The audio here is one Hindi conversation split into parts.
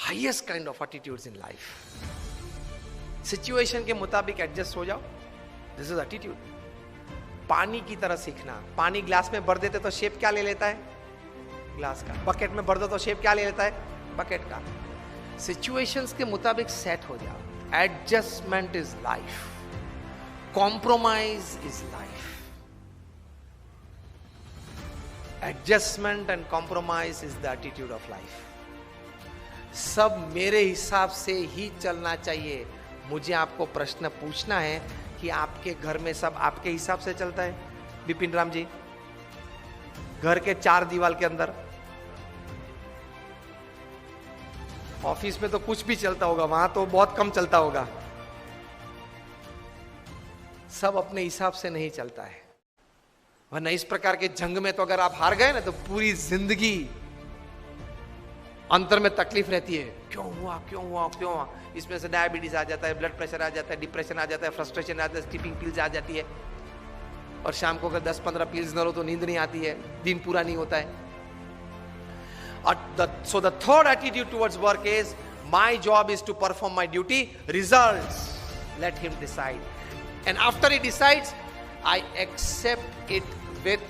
Highest kind of attitudes in life. Situation के मुताबिक एडजस्ट हो जाओ, दिस इज एटीट्यूड। पानी की तरह सीखना। पानी ग्लास में भर देते तो शेप क्या ले लेता है? ग्लास का। बकेट में भर दो तो शेप क्या ले लेता है? बकेट का। सिचुएशंस के मुताबिक सेट हो जाओ। Adjustment is life, compromise is life. Adjustment and compromise is the attitude of life. सब मेरे हिसाब से ही चलना चाहिए। मुझे आपको प्रश्न पूछना है कि आपके घर में सब आपके हिसाब से चलता है? बिपिन राम जी, घर के 4 दीवार के अंदर, ऑफिस में तो कुछ भी चलता होगा, वहां तो बहुत कम चलता होगा। सब अपने हिसाब से नहीं चलता है, वरना इस प्रकार के जंग में तो अगर आप हार गए ना तो पूरी जिंदगी अंतर में तकलीफ रहती है। क्यों हुआ, क्यों हुआ, क्यों हुआ? इसमें से डायबिटीज आ जाता है, ब्लड प्रेशर आ जाता है, डिप्रेशन आ जाता है, फ्रस्ट्रेशन आ जाता है, स्लीपिंग पिल्स आ जाती है, और शाम को अगर 10-15 पिल्स न लो तो नींद नहीं आती है, दिन पूरा नहीं होता है। So the third attitude towards work is, my job is to perform my duty, results let him decide, and after he decides I accept it with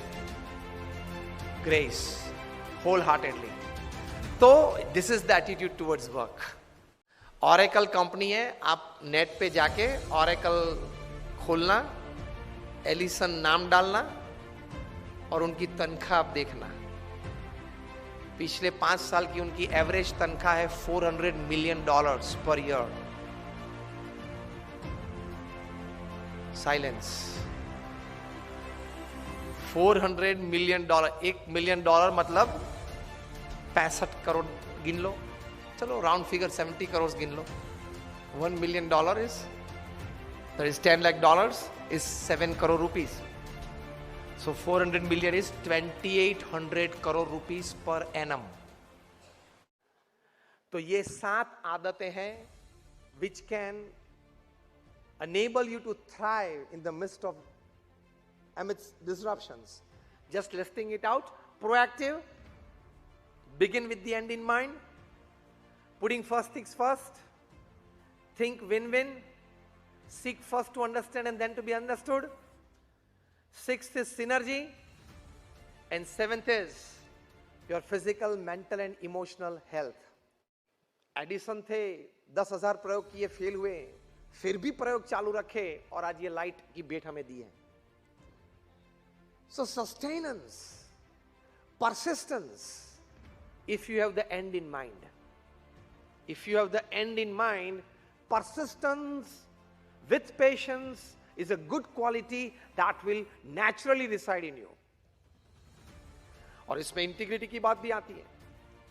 grace wholeheartedly. तो this is the attitude towards work. Oracle company है, आप नेट पे जाके ऑरेकल खोलना, एलिसन नाम डालना और उनकी तनख्वाह आप देखना। पिछले 5 साल की उनकी एवरेज तनख्वाह है $400 million per year. Silence. $400 million, $1 million मतलब 65 करोड़ गिन लो, चलो राउंड फिगर 70 करोड़ गिन लो। $1 million is $10 lakh is 7 crore rupees. So 400 million is 2800 crore rupees per annum. तो ये 7 आदतें हैं which can enable you to thrive in the midst of amidst disruptions. Just listing it out: proactive, begin with the end in mind, putting first things first, think win-win, seek first to understand and then to be understood. 6th is synergy, and 7th is your physical, mental and emotional health. Edison थे, 10,000 प्रयोग किए, फेल हुए, फिर भी प्रयोग चालू रखे और आज ये लाइट की भेंट हमें दी है। So sustenance, persistence, if you have the end in mind. If you have the end in mind, persistence with patience is a good quality that will naturally reside in you. और इसमें इंटीग्रिटी की बात भी आती है।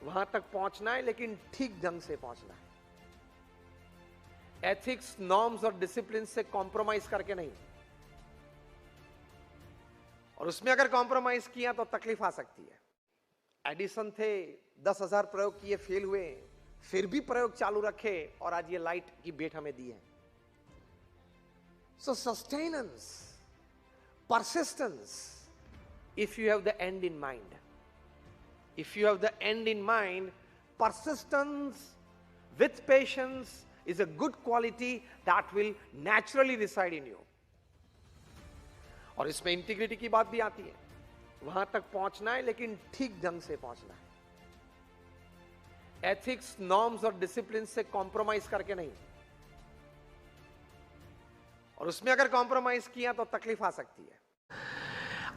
वहां तक पहुंचना है लेकिन ठीक ढंग से पहुंचना है। एथिक्स, नॉर्म्स और डिसिप्लिन से कॉम्प्रोमाइज करके नहीं, और उसमें अगर कॉम्प्रोमाइज किया तो तकलीफ आ सकती है। एडिसन थे, 10,000 प्रयोग किए, फेल हुए, फिर भी प्रयोग चालू रखे और आज ये लाइट की भेंट हमें दी है। So sustenance, persistence, if you have the end in mind. If you have the end in mind, persistence with patience is a good quality that will naturally reside in you. और इसमें इंटीग्रिटी की बात भी आती है। वहां तक पहुंचना है लेकिन ठीक ढंग से पहुंचना है। एथिक्स, नॉर्म्स और डिसिप्लिन से कॉम्प्रोमाइज करके नहीं, और उसमें अगर कॉम्प्रोमाइज किया तो तकलीफ आ सकती है।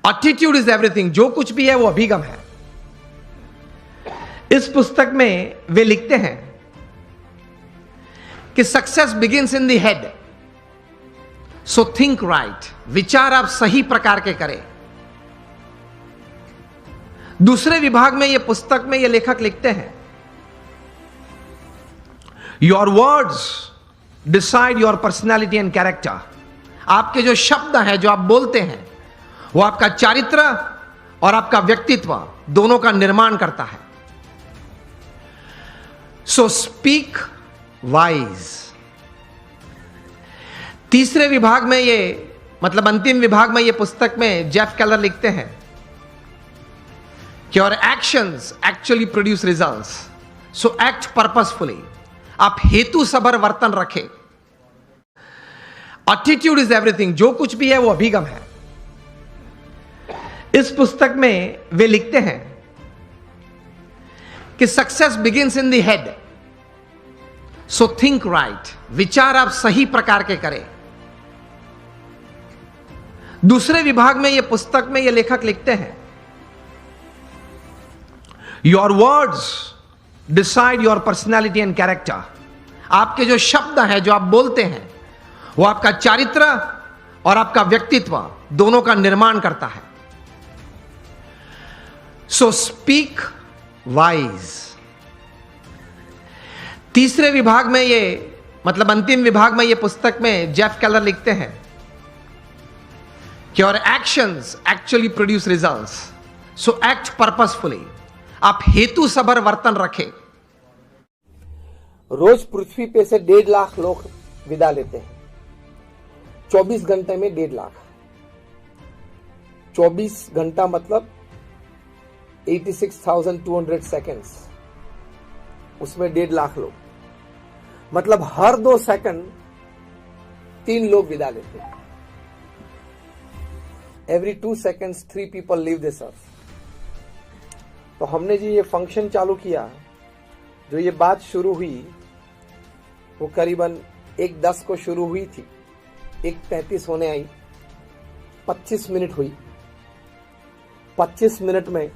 Attitude is everything. जो कुछ भी है वो अभिगम है। इस पुस्तक में वे लिखते हैं कि success begins in the head, so think right. विचार आप सही प्रकार के करें। दूसरे विभाग में यह पुस्तक में यह लेखक लिखते हैं, your words decide your personality and character. आपके जो शब्द हैं, जो आप बोलते हैं, वो आपका चारित्र और आपका व्यक्तित्व दोनों का निर्माण करता है। So speak wise. तीसरे विभाग में ये, मतलब अंतिम विभाग में ये पुस्तक में जेफ केलर लिखते हैं कि your actions actually produce results. So act purposefully, आप हेतु सबर वर्तन रखें। एटीट्यूड इज एवरीथिंग, जो कुछ भी है वो अभिगम है। इस पुस्तक में वे लिखते हैं कि success begins in the head, so think right, विचार आप सही प्रकार के करें। दूसरे विभाग में यह पुस्तक में यह लेखक लिखते हैं, your words decide your personality and character. आपके जो शब्द हैं, जो आप बोलते हैं, वो आपका चारित्र और आपका व्यक्तित्व दोनों का निर्माण करता है। So speak wise. तीसरे विभाग में ये, मतलब अंतिम विभाग में ये पुस्तक में जेफ केलर लिखते हैं कि और एक्शंस एक्चुअली प्रोड्यूस रिजल्ट्स, सो एक्ट पर्पसफुली, आप हेतु सबर वर्तन रखें। रोज पृथ्वी पे से 1.5 लाख लोग विदा लेते हैं, 24 घंटे में 1.5 लाख। 24 घंटा मतलब 86,200 सेकेंड्स, उसमें 1.5 लाख लोग, मतलब हर 2 सेकंड 3 लोग विदा लेते हैं। Every 2 seconds 3 people leave this earth. तो हमने जी ये फंक्शन चालू किया, जो ये बात शुरू हुई वो करीबन 1:10 को शुरू हुई थी, 1:33 होने आई, 25 मिनट हुई, 25 मिनट में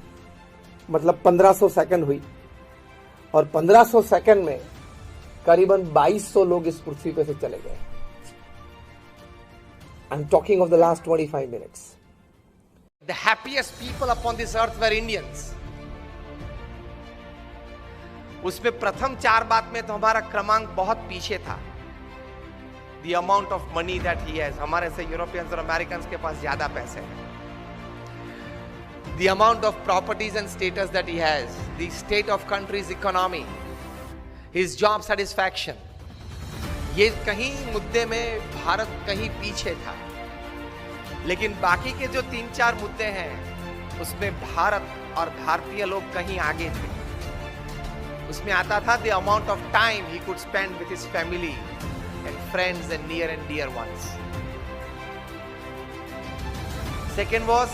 मतलब 1500 सेकंड हुई, और 1500 सेकंड में करीबन 2200 लोग इस पृथ्वी पे से चले गए। I am talking of the last 25 minutes. The happiest people upon this earth were Indians. उसमें प्रथम 4 बात में तो हमारा क्रमांक बहुत पीछे था। The amount of money that he has, हमारे से यूरोपियंस और अमेरिकन के पास ज्यादा पैसे हैं। The amount of properties and status that he has, the state of countries economy, his job satisfaction, ये कहीं मुद्दे में भारत कहीं पीछे था। लेकिन बाकी के जो 3-4 मुद्दे हैं, उसमें भारत और भारतीय लोग कहीं आगे थे। उसमें आता था the amount of time he could spend with his family and friends and near and dear ones. Second was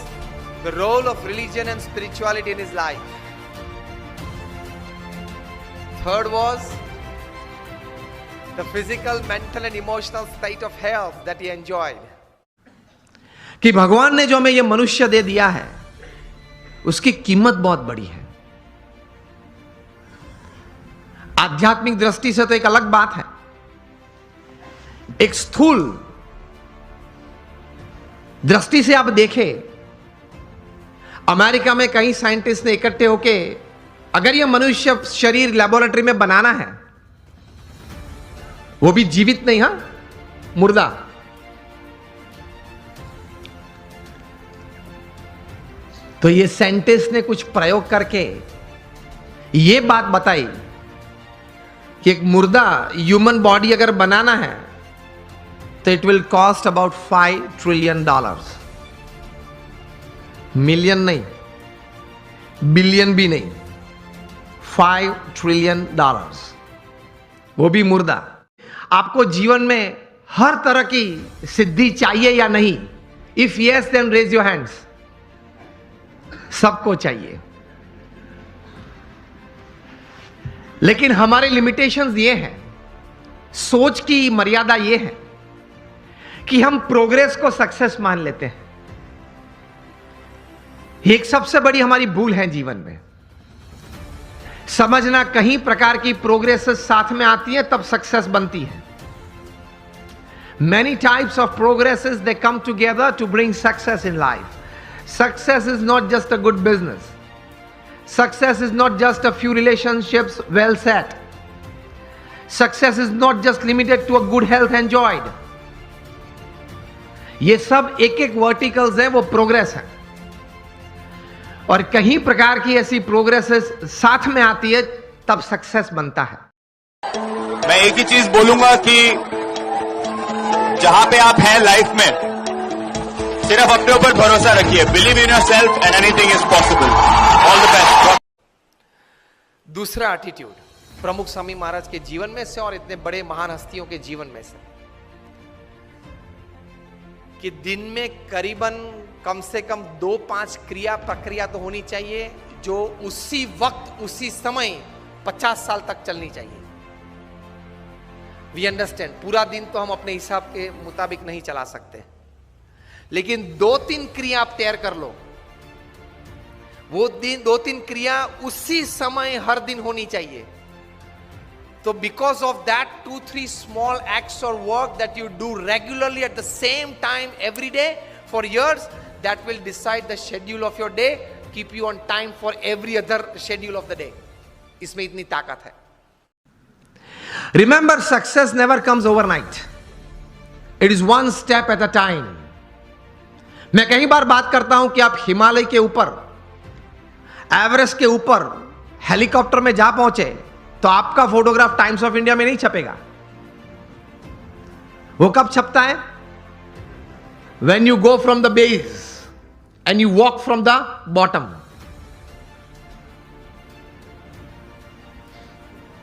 the role of religion and spirituality in his life. Third was the physical, mental and emotional state of health that he enjoyed. कि भगवान ने जो हमें ये मनुष्य दे दिया है, उसकी कीमत बहुत बड़ी है। आध्यात्मिक दृष्टि से तो एक अलग बात है। एक स्थूल दृष्टि से आप देखें, अमेरिका में कई साइंटिस्ट ने इकट्ठे होके, अगर यह मनुष्य शरीर लेबोरेटरी में बनाना है, वो भी जीवित नहीं, हां, मुर्दा, तो ये साइंटिस्ट ने कुछ प्रयोग करके ये बात बताई कि एक मुर्दा ह्यूमन बॉडी अगर बनाना है तो it will cost about $5 trillion. Million नहीं, बिलियन भी नहीं, $5 ट्रिलियन, वो भी मुर्दा। आपको जीवन में हर तरह की सिद्धि चाहिए या नहीं? If yes then raise your hands. सबको चाहिए, लेकिन हमारे लिमिटेशंस ये हैं, सोच की मर्यादा ये है कि हम प्रोग्रेस को सक्सेस मान लेते हैं। ये एक सबसे बड़ी हमारी भूल है जीवन में। समझना कहीं प्रकार की प्रोग्रेस साथ में आती है तब सक्सेस बनती है। Many types of progresses they come together to bring success in life. Success is not just a good business. Success is not just a few relationships well set. Success is not just limited to a good health enjoyed. ये सब एक-एक वर्टिकल्स हैं, वो प्रोग्रेस है। और कहीं प्रकार की ऐसी प्रोग्रेसेस साथ में आती है तब सक्सेस बनता है। मैं एक ही चीज बोलूंगा कि जहां पे आप हैं लाइफ में, सिर्फ अपने ऊपर भरोसा रखिए। Believe in yourself and anything is possible. All the best. दूसरा एटीट्यूड, प्रमुख स्वामी महाराज के जीवन में से और इतने बड़े महान हस्तियों के जीवन में से कि दिन में करीबन कम से कम 2-5 क्रिया प्रक्रिया तो होनी चाहिए जो उसी वक्त उसी समय 50 साल तक चलनी चाहिए। वी अंडरस्टैंड, पूरा दिन तो हम अपने हिसाब के मुताबिक नहीं चला सकते, लेकिन 2-3 क्रिया आप तैयार कर लो। वो दिन 2-3 क्रिया उसी समय हर दिन होनी चाहिए। तो because of that 2-3 small acts और work that you do regularly at the same time every day for years, that will decide the schedule of your day, keep you on time for every other schedule of the day. इसमें इतनी ताकत है। Remember, success never comes overnight, it is one step at a time. मैं कई बार बात करता हूं कि आप हिमालय के ऊपर, एवरेस्ट के ऊपर हेलीकॉप्टर में जा पहुंचे तो आपका फोटोग्राफ टाइम्स ऑफ इंडिया में नहीं छपेगा। वो कब छपता है? When you go from the base and you walk from the bottom.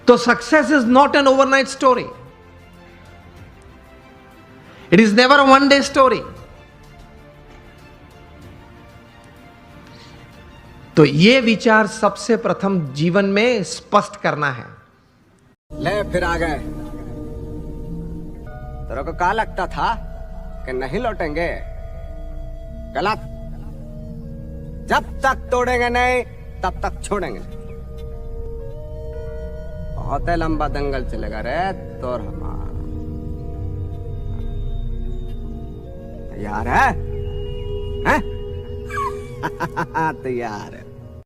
तो success is not an overnight story, it is never a one day story. तो यह विचार सबसे प्रथम जीवन में स्पष्ट करना है। ले फिर आ गए। तेरे को क्या लगता था कि नहीं लौटेंगे? गलत। जब तक तोड़ेंगे नहीं तब तक छोड़ेंगे। बहुत लंबा दंगल चलेगा रे तोर हमारा। तैयार है? हैं? तैयार है।